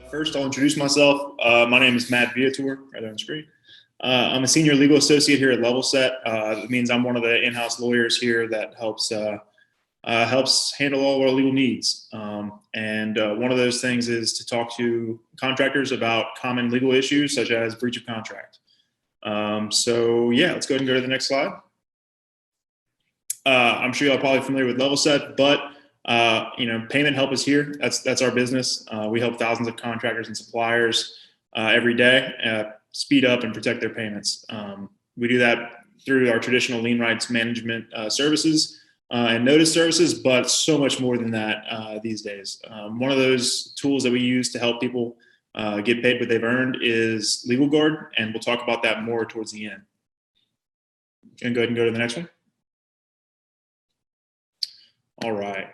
First, I'll introduce myself. My name is Matt Viator, right there on the screen. I'm a senior legal associate here at LevelSet. It means I'm one of the in-house lawyers here that helps handle all of our legal needs. And one of those things is to talk to contractors about common legal issues such as breach of contract. So yeah, let's go ahead and go to the next slide. I'm sure y'all are probably familiar with LevelSet, but payment help is here. That's our business. We help thousands of contractors and suppliers every day speed up and protect their payments. We do that through our traditional lien rights management services and notice services, but so much more than that these days. One of those tools that we use to help people get paid what they've earned is Legal Guard, and we'll talk about that more towards the end. Can go ahead and go to the next one. All right.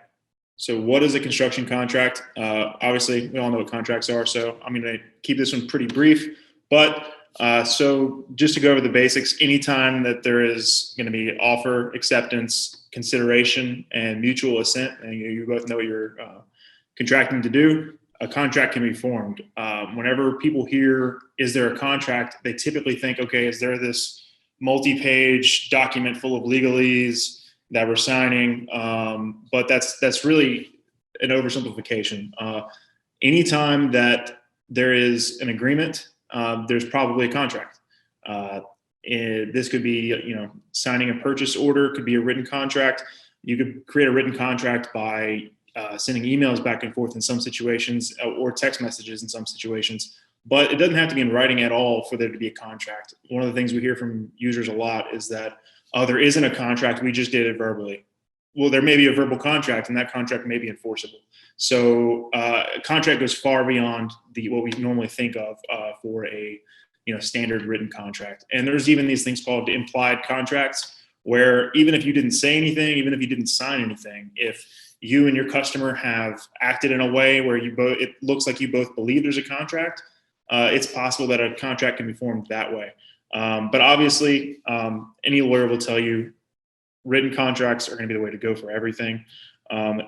So what is a construction contract? Obviously, we all know what contracts are, so I'm going to keep this one pretty brief. But so just to go over the basics, anytime that there is going to be offer, acceptance, consideration, and mutual assent, and you both know what you're contracting to do, a contract can be formed. Whenever people hear, is there a contract, they typically think, okay, is there this multi-page document full of legalese that we're signing, but that's really an oversimplification. Anytime that there is an agreement, there's probably a contract. This could be, signing a purchase order, could be a written contract. You could create a written contract by sending emails back and forth in some situations, or text messages in some situations. But it doesn't have to be in writing at all for there to be a contract. One of the things we hear from users a lot is that, oh, there isn't a contract, we just did it verbally. Well, there may be a verbal contract, and that contract may be enforceable. So a contract goes far beyond what we normally think of for a standard written contract. And there's even these things called implied contracts, where even if you didn't say anything, even if you didn't sign anything, if you and your customer have acted in a way where it looks like you both believe there's a contract, it's possible that a contract can be formed that way. But obviously, any lawyer will tell you written contracts are going to be the way to go for everything.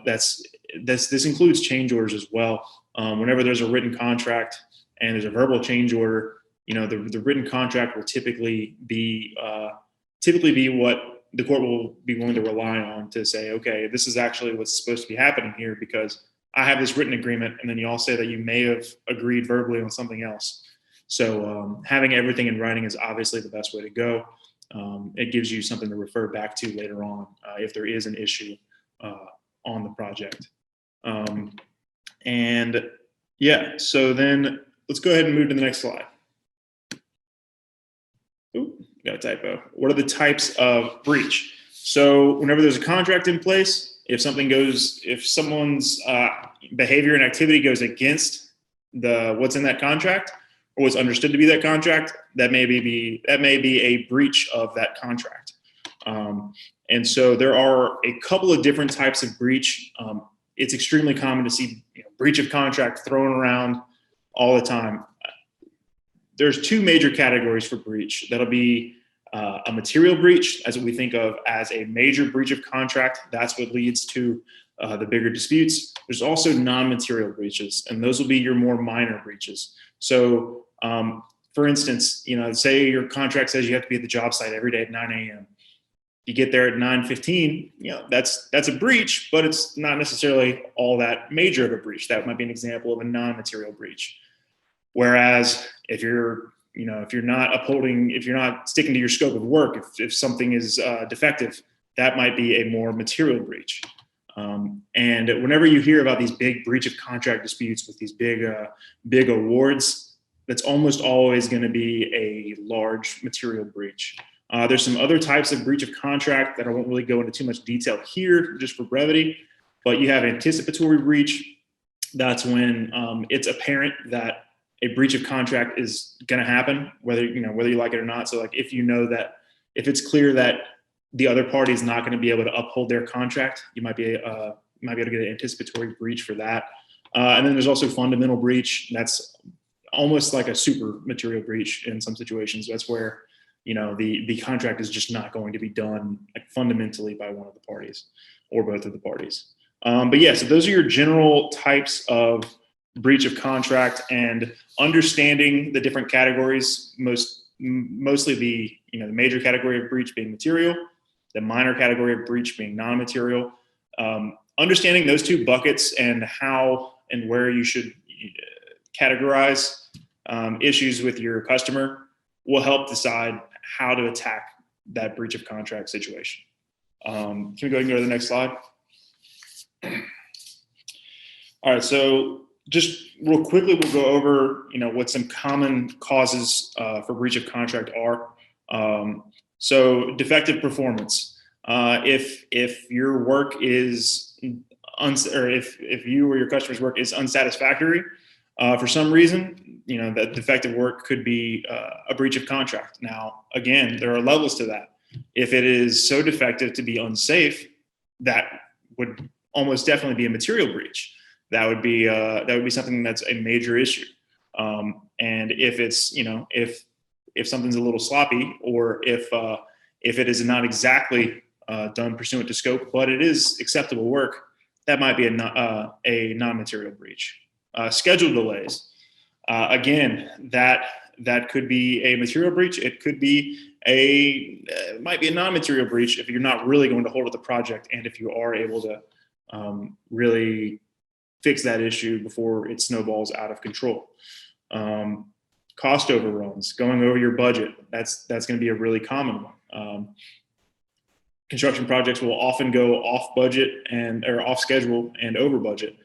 This includes change orders as well. Whenever there's a written contract and there's a verbal change order, the written contract will typically be what the court will be willing to rely on to say, okay, this is actually what's supposed to be happening here because I have this written agreement, and then you all say that you may have agreed verbally on something else. So having everything in writing is obviously the best way to go. It gives you something to refer back to later on if there is an issue on the project. And yeah, so then let's go ahead and move to the next slide. Ooh, got a typo. What are the types of breach? So whenever there's a contract in place, if someone's behavior and activity goes against what's in that contract, or what's understood to be that contract, that may be a breach of that contract. And so there are a couple of different types of breach. It's extremely common to see breach of contract thrown around all the time. There's two major categories for breach. That'll be a material breach, as what we think of as a major breach of contract. That's what leads to the bigger disputes. There's also non-material breaches, and those will be your more minor breaches. So, for instance, say your contract says you have to be at the job site every day at 9 a.m. You get there at 9:15. That's a breach, but it's not necessarily all that major of a breach. That might be an example of a non-material breach. Whereas if you're not sticking to your scope of work, if something is defective, that might be a more material breach. And whenever you hear about these big breach of contract disputes with these big awards, that's almost always going to be a large material breach. There's some other types of breach of contract that I won't really go into too much detail here, just for brevity. But you have anticipatory breach. That's when it's apparent that a breach of contract is going to happen, whether you like it or not. So, like if if it's clear that the other party is not going to be able to uphold their contract, you might be able to get an anticipatory breach for that. And then there's also fundamental breach. That's almost like a super material breach in some situations. That's where the contract is just not going to be done fundamentally by one of the parties or both of the parties. But yeah, so those are your general types of breach of contract and understanding the different categories, mostly the the major category of breach being material, the minor category of breach being non-material. Understanding those two buckets and how and where you should categorize issues with your customer will help decide how to attack that breach of contract situation. Can we go ahead and go to the next slide? All right, so just real quickly, we'll go over what some common causes for breach of contract are. So defective performance. If your work is if you or your customer's work is unsatisfactory for some reason, that defective work could be a breach of contract. Now, again, there are levels to that. If it is so defective to be unsafe, that would almost definitely be a material breach. That would be something that's a major issue. And if it's if something's a little sloppy, or if it is not exactly done pursuant to scope, but it is acceptable work, that might be a non-material breach. Schedule delays. Again, that could be a material breach. It could be might be a non-material breach if you're not really going to hold up the project, and if you are able to really fix that issue before it snowballs out of control. Cost overruns, going over your budget. That's going to be a really common one. Construction projects will often go off budget or off schedule and over budget.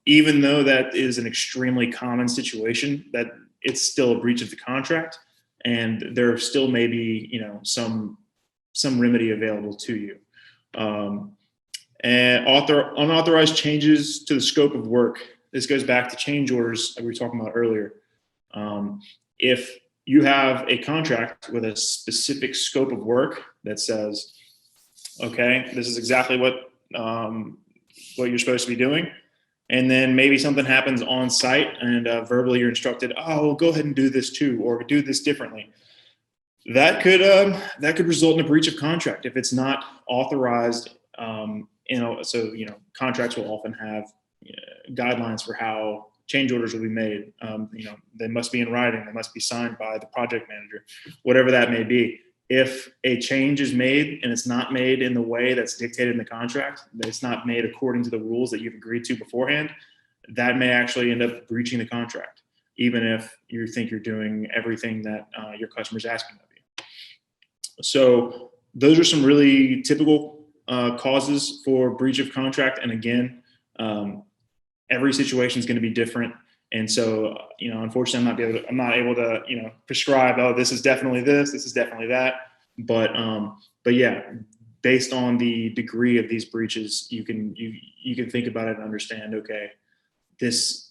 Even though that is an extremely common situation, that it's still a breach of the contract, and there still may be some remedy available to you. And unauthorized changes to the scope of work. This goes back to change orders that we were talking about earlier. If you have a contract with a specific scope of work that says, okay, this is exactly what you're supposed to be doing, and then maybe something happens on site and verbally you're instructed, oh, go ahead and do this too, or do this differently. That could result in a breach of contract if it's not authorized. So contracts will often have guidelines for how change orders will be made. They must be in writing. They must be signed by the project manager, whatever that may be. If a change is made and it's not made in the way that's dictated in the contract, that it's not made according to the rules that you've agreed to beforehand, that may actually end up breaching the contract, even if you think you're doing everything that your customer's asking of you. So those are some really typical causes for breach of contract. And again, every situation is going to be different. And so, unfortunately, I'm not able to, prescribe, oh, this is definitely this is definitely that. But yeah, based on the degree of these breaches, you can think about it and understand, okay, this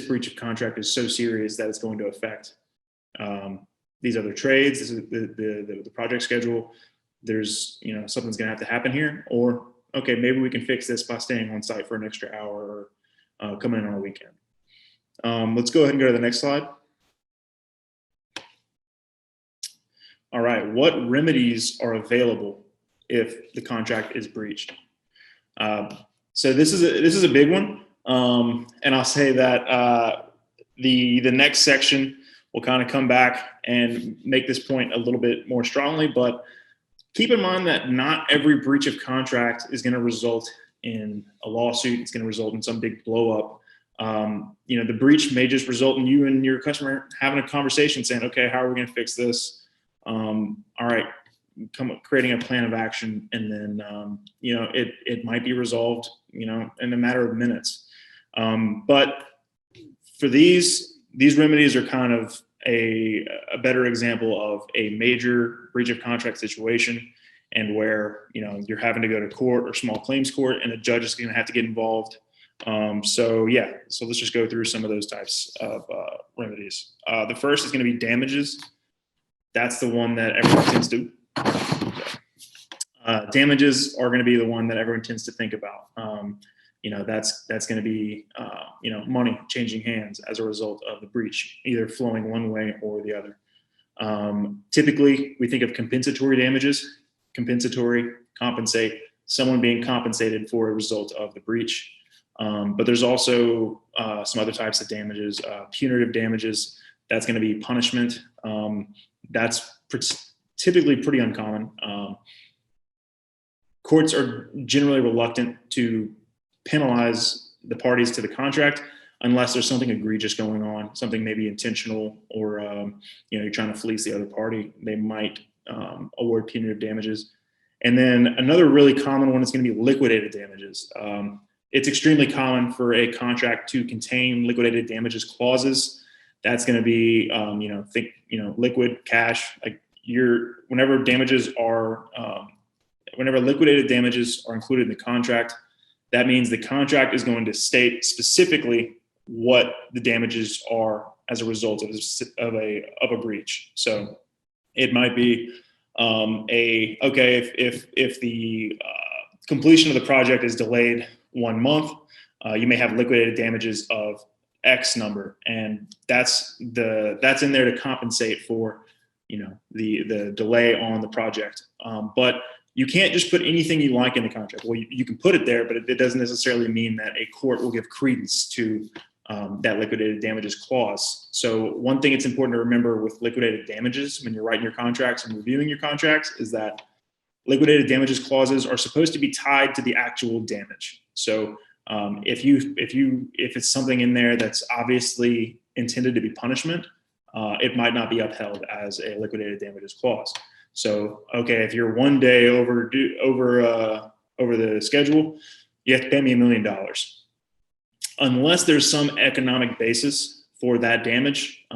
breach of contract is so serious that it's going to affect these other trades. This is the project schedule. There's, something's going to have to happen here, or okay, maybe we can fix this by staying on site for an extra hour or coming in on a weekend. Let's go ahead and go to the next slide. All right, what remedies are available if the contract is breached? So this is a big one, and I'll say that the next section will kind of come back and make this point a little bit more strongly. But keep in mind that not every breach of contract is going to result in a lawsuit. It's going to result in some big blow up. The breach may just result in you and your customer having a conversation saying, okay, how are we going to fix this? All right, creating a plan of action. And then, it might be resolved, in a matter of minutes. But for these remedies are kind of a better example of a major breach of contract situation, and where, you're having to go to court or small claims court, and the judge is going to have to get involved. So let's just go through some of those types of remedies. The first is going to be damages. That's the one that everyone tends to. Damages are going to be the one that everyone tends to think about. That's going to be money changing hands as a result of the breach, either flowing one way or the other. Typically, we think of compensatory damages. Compensatory, compensate, someone being compensated for a result of the breach. But there's also some other types of damages, punitive damages. That's going to be punishment. That's typically pretty uncommon. Courts are generally reluctant to penalize the parties to the contract unless there's something egregious going on, something maybe intentional, or you're trying to fleece the other party. They might award punitive damages. And then another really common one is going to be liquidated damages. It's extremely common for a contract to contain liquidated damages clauses. That's going to be, liquid cash. Like whenever liquidated damages are included in the contract, that means the contract is going to state specifically what the damages are as a result of a breach. So it might be if the completion of the project is delayed 1 month, you may have liquidated damages of X number, and that's in there to compensate for the delay on the project. But you can't just put anything you like in the contract. Well, you can put it there, but it doesn't necessarily mean that a court will give credence to that liquidated damages clause. So one thing it's important to remember with liquidated damages when you're writing your contracts and reviewing your contracts is that liquidated damages clauses are supposed to be tied to the actual damage. So if it's something in there that's obviously intended to be punishment, it might not be upheld as a liquidated damages clause. So, if you're 1 day over the schedule, you have to pay me $1 million. Unless there's some economic basis for that damage,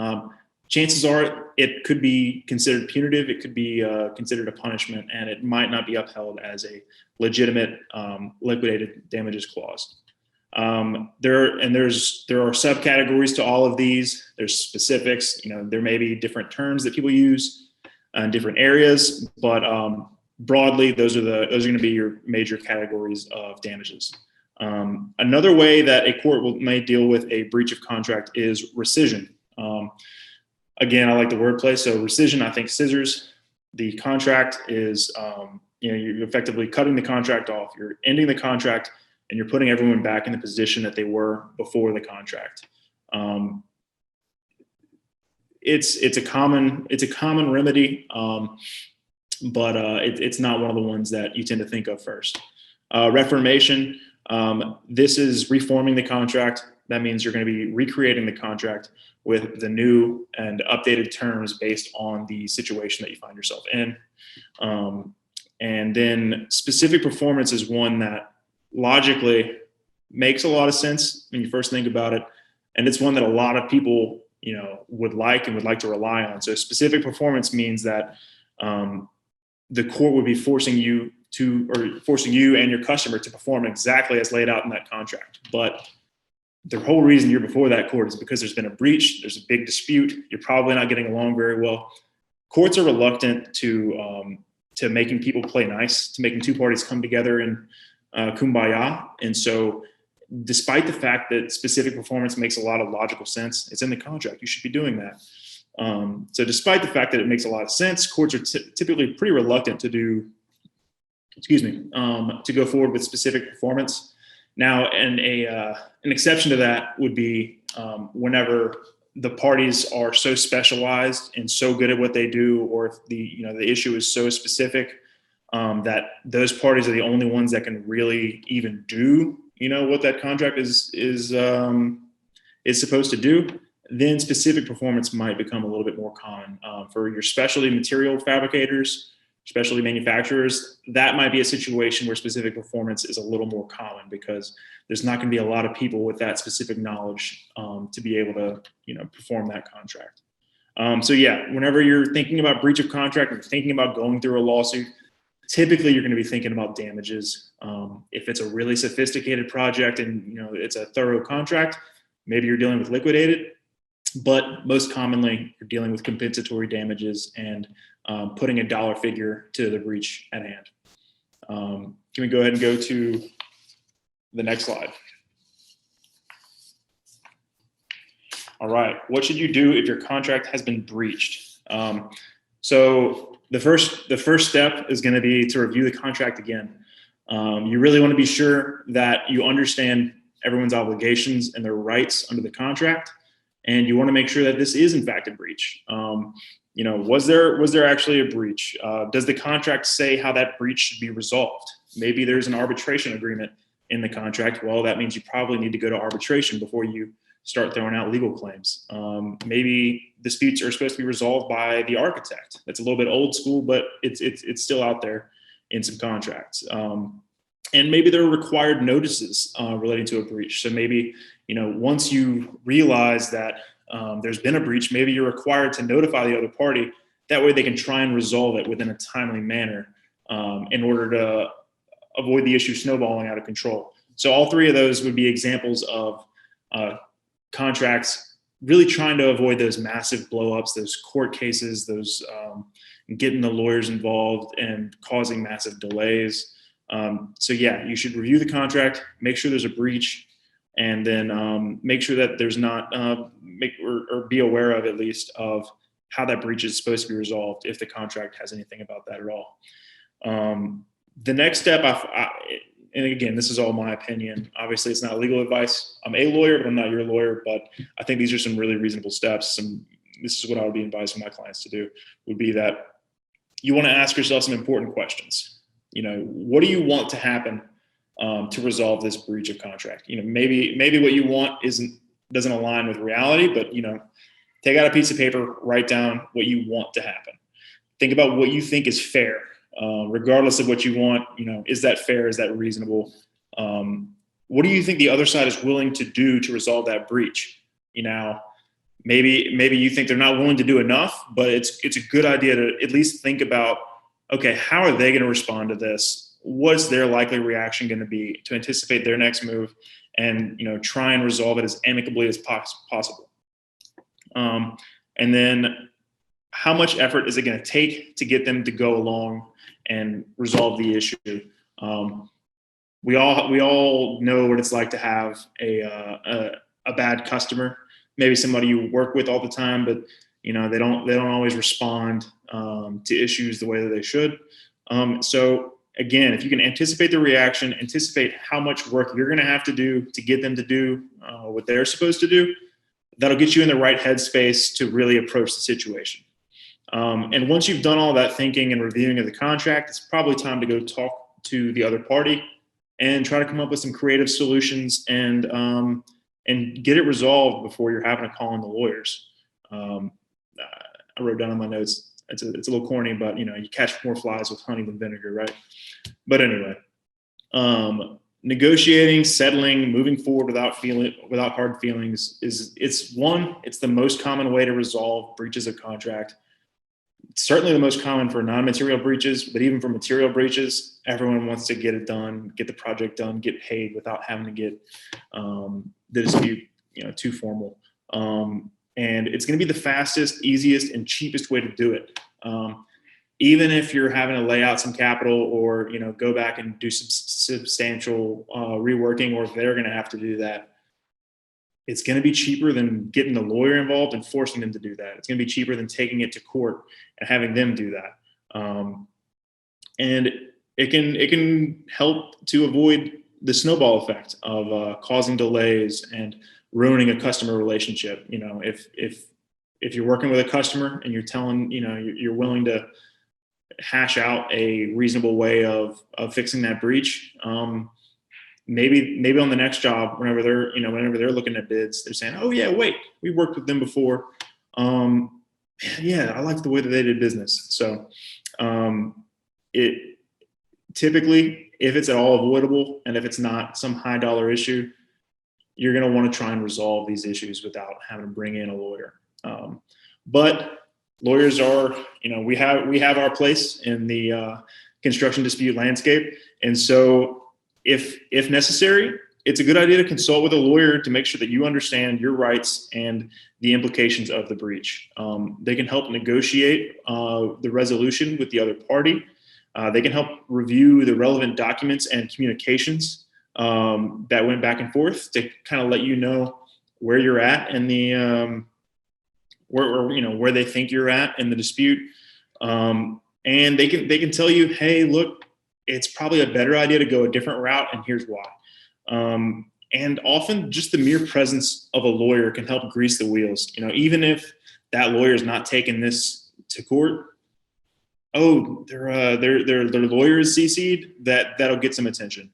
chances are it could be considered punitive. It could be considered a punishment, and it might not be upheld as a legitimate liquidated damages clause. There are subcategories to all of these. There's specifics. There may be different terms that people use in different areas, but broadly, those are going to be your major categories of damages. Another way that a court may deal with a breach of contract is rescission. Again, I like the wordplay. So rescission, I think scissors. The contract is, you're effectively cutting the contract off. You're ending the contract, and you're putting everyone back in the position that they were before the contract. It's a common remedy, but it's not one of the ones that you tend to think of first. Reformation. This is reforming the contract. That means you're going to be recreating the contract with the new and updated terms based on the situation that you find yourself in. And then specific performance is one that logically makes a lot of sense when you first think about it. And it's one that a lot of people, would like to rely on. So specific performance means that the court would be forcing you and your customer to perform exactly as laid out in that contract. But the whole reason you're before that court is because there's been a breach, there's a big dispute, you're probably not getting along very well. Courts are reluctant to making people play nice, to making two parties come together in kumbaya. And so despite the fact that specific performance makes a lot of logical sense, it's in the contract, you should be doing that. So despite the fact that it makes a lot of sense, courts are typically pretty reluctant to go forward with specific performance. Now, and an exception to that would be whenever the parties are so specialized and so good at what they do, or if the issue is so specific that those parties are the only ones that can really even do what that contract is supposed to do. Then specific performance might become a little bit more common for your specialty material fabricators. Specialty manufacturers, that might be a situation where specific performance is a little more common because there's not going to be a lot of people with that specific knowledge to be able to, perform that contract. Whenever you're thinking about breach of contract or thinking about going through a lawsuit, typically you're going to be thinking about damages. If it's a really sophisticated project and it's a thorough contract, maybe you're dealing with liquidated, but most commonly you're dealing with compensatory damages and putting a dollar figure to the breach at hand. Can we go ahead and go to the next slide? All right, what should you do if your contract has been breached? So the first step is going to be to review the contract again. You really want to be sure that you understand everyone's obligations and their rights under the contract, and you want to make sure that this is in fact a breach. Was there actually a breach? Does the contract say how that breach should be resolved? Maybe there's an arbitration agreement in the contract. Well, that means you probably need to go to arbitration before you start throwing out legal claims. Maybe disputes are supposed to be resolved by the architect. That's a little bit old school, but it's still out there in some contracts. And maybe there are required notices relating to a breach. So maybe, once you realize that there's been a breach, maybe you're required to notify the other party. That way they can try and resolve it within a timely manner in order to avoid the issue snowballing out of control. So all three of those would be examples of contracts really trying to avoid those massive blowups, those court cases, those getting the lawyers involved and causing massive delays. So yeah, you should review the contract, make sure there's a breach, and then make sure that there's not or be aware of, at least, of how that breach is supposed to be resolved if the contract has anything about that at all. The next step, and again, this is all my opinion. Obviously, it's not legal advice. I'm a lawyer, but I'm not your lawyer. But I think these are some really reasonable steps. And this is what I would be advising my clients to do, would be that you want to ask yourself some important questions. What do you want to happen to resolve this breach of contract? Maybe what you want doesn't align with reality, but take out a piece of paper, write down what you want to happen. Think about what you think is fair, regardless of what you want. Is that fair? Is that reasonable? What do you think the other side is willing to do to resolve that breach? Maybe you think they're not willing to do enough, but it's a good idea to at least think about, okay, how are they going to respond to this? What's their likely reaction going to be, to anticipate their next move and, try and resolve it as amicably as possible. And then how much effort is it going to take to get them to go along and resolve the issue? We all know what it's like to have a bad customer, maybe somebody you work with all the time, but they don't always respond to issues the way that they should. So again, if you can anticipate the reaction, anticipate how much work you're going to have to do to get them to do what they're supposed to do, that'll get you in the right headspace to really approach the situation. And once you've done all that thinking and reviewing of the contract, it's probably time to go talk to the other party and try to come up with some creative solutions and get it resolved before you're having to call in the lawyers. I wrote down on my notes, it's a little corny, but you catch more flies with honey than vinegar, right? But anyway, negotiating, settling, moving forward without hard feelings it's the most common way to resolve breaches of contract. It's certainly the most common for non-material breaches, but even for material breaches, everyone wants to get it done, get the project done, get paid without having to get the dispute too formal. And it's going to be the fastest, easiest, and cheapest way to do it. Even if you're having to lay out some capital or go back and do some substantial reworking, or if they're going to have to do that, it's going to be cheaper than getting the lawyer involved and forcing them to do that. It's going to be cheaper than taking it to court and having them do that. And it can help to avoid the snowball effect of causing delays and ruining a customer relationship. If you're working with a customer and you're telling, you're willing to hash out a reasonable way of fixing that breach, maybe on the next job, whenever they're looking at bids, they're saying, oh yeah, wait, we worked with them before. Yeah, I like the way that they did business. So it typically, if it's at all avoidable and if it's not some high dollar issue, you're going to want to try and resolve these issues without having to bring in a lawyer. But lawyers are, we have our place in the construction dispute landscape. And so if necessary, it's a good idea to consult with a lawyer to make sure that you understand your rights and the implications of the breach. They can help negotiate the resolution with the other party. They can help review the relevant documents and communications that went back and forth to kind of let you know where you're at and the where they think you're at in the dispute. And they can tell you, hey, look, it's probably a better idea to go a different route, and here's why. And often just the mere presence of a lawyer can help grease the wheels. Even if that lawyer is not taking this to court, oh, their lawyer is CC'd, that'll get some attention.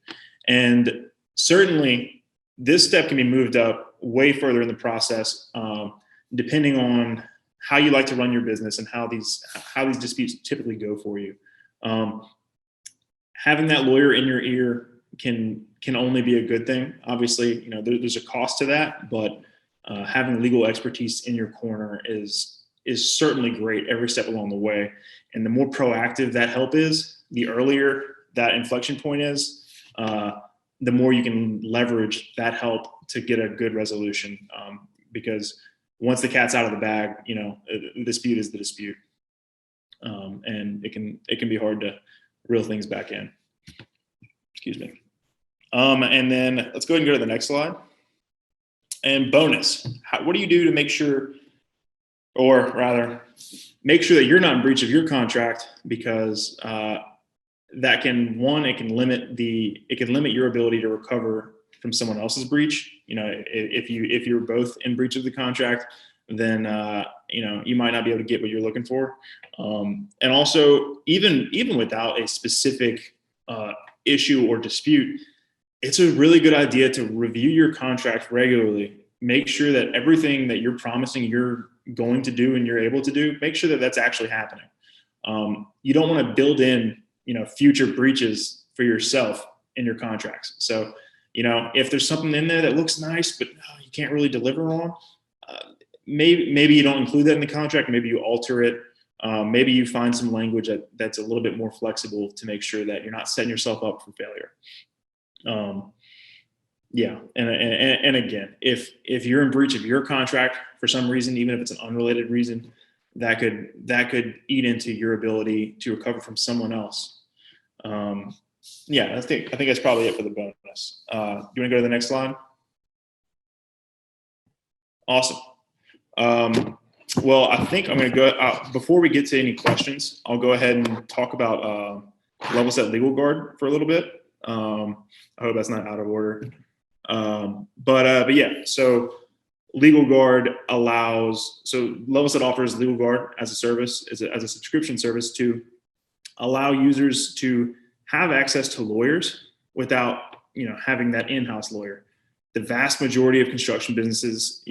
And certainly this step can be moved up way further in the process, depending on how you like to run your business and how these disputes typically go for you. Having that lawyer in your ear can only be a good thing. Obviously, there's a cost to that, but having legal expertise in your corner is certainly great every step along the way. And the more proactive that help is, the earlier that inflection point is, the more you can leverage that help to get a good resolution. Because once the cat's out of the bag, the dispute is the dispute. And it can be hard to reel things back in. Excuse me. And then let's go ahead and go to the next slide. And bonus, what do you do to make sure, or rather, make sure that you're not in breach of your contract? Because that can limit your ability to recover from someone else's breach. If you're both in breach of the contract, then you might not be able to get what you're looking for. And also, even without a specific issue or dispute, it's a really good idea to review your contract regularly. Make sure that everything that you're promising you're going to do and you're able to do, make sure that that's actually happening. You don't want to build in, future breaches for yourself in your contracts. So, if there's something in there that looks nice, but you can't really deliver on, maybe you don't include that in the contract. Maybe you alter it. Maybe you find some language that's a little bit more flexible to make sure that you're not setting yourself up for failure. Yeah. And again, if you're in breach of your contract for some reason, even if it's an unrelated reason, that could eat into your ability to recover from someone else. Yeah, I think that's probably it for the bonus. Do you want to go to the next slide? Awesome. Well, I think I'm going to go, before we get to any questions, I'll go ahead and talk about Level Set Legal Guard for a little bit. I hope that's not out of order. But yeah, so Legal Guard Level Set offers Legal Guard as a service, as a subscription service to allow users to have access to lawyers without, having that in-house lawyer. The vast majority of construction businesses,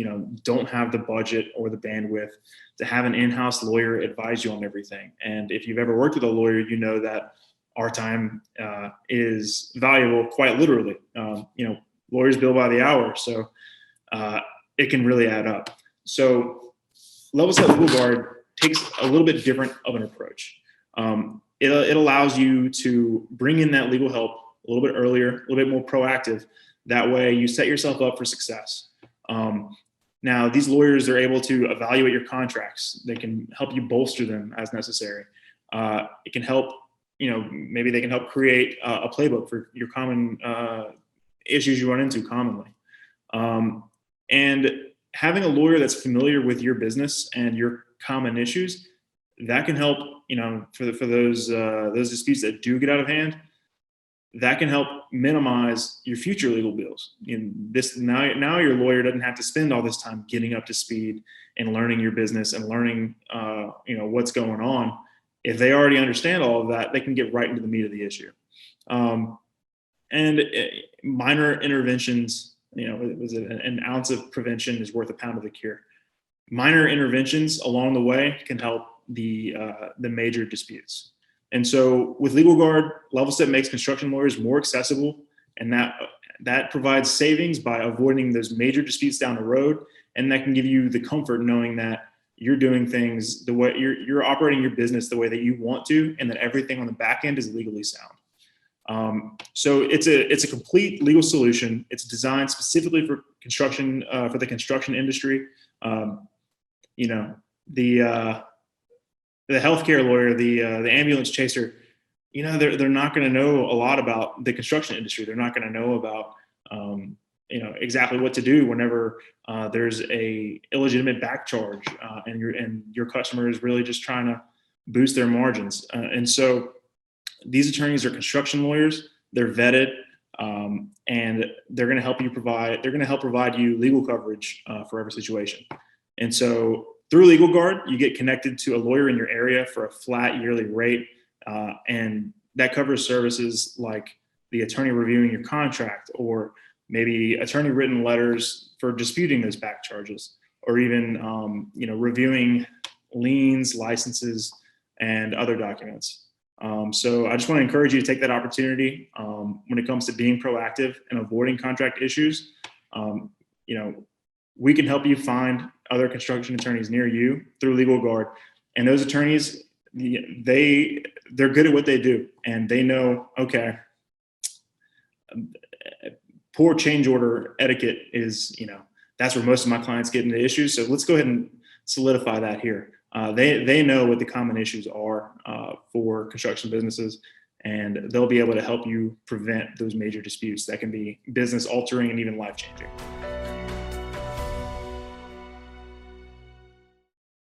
don't have the budget or the bandwidth to have an in-house lawyer advise you on everything. And if you've ever worked with a lawyer, you know that our time is valuable, quite literally. Lawyers bill by the hour, so it can really add up. So Level Set Legal Guard takes a little bit different of an approach. It allows you to bring in that legal help a little bit earlier, a little bit more proactive. That way you set yourself up for success. Now, these lawyers are able to evaluate your contracts. They can help you bolster them as necessary. It can help, maybe they can help create a playbook for your common issues you run into commonly. And having a lawyer that's familiar with your business and your common issues, that can help, for those disputes that do get out of hand, that can help minimize your future legal bills. Now your lawyer doesn't have to spend all this time getting up to speed and learning your business and learning, what's going on. If they already understand all of that, they can get right into the meat of the issue. And minor interventions, it was an ounce of prevention is worth a pound of the cure. Minor interventions along the way can help the major disputes. And so with Legal Guard, Level Set makes construction lawyers more accessible, and that provides savings by avoiding those major disputes down the road. And that can give you the comfort knowing that you're doing things the way you're operating your business the way that you want to, and that everything on the back end is legally sound. So it's a complete legal solution. It's designed specifically for construction, for the construction industry. The healthcare lawyer, the ambulance chaser, they're not going to know a lot about the construction industry. They're not going to know about, exactly what to do whenever there's a illegitimate back charge, and your customer is really just trying to boost their margins. And so these attorneys are construction lawyers. They're vetted. and they're going to help provide you legal coverage for every situation. And so through Legal Guard, you get connected to a lawyer in your area for a flat yearly rate, and that covers services like the attorney reviewing your contract, or maybe attorney written letters for disputing those back charges, or even reviewing liens, licenses, and other documents. So I just want to encourage you to take that opportunity when it comes to being proactive and avoiding contract issues. We can help you find other construction attorneys near you through Legal Guard, and those attorneys, they're good at what they do, and they know, okay, poor change order etiquette is, that's where most of my clients get into issues. So let's go ahead and solidify that here. They know what the common issues are for construction businesses, and they'll be able to help you prevent those major disputes that can be business altering and even life changing.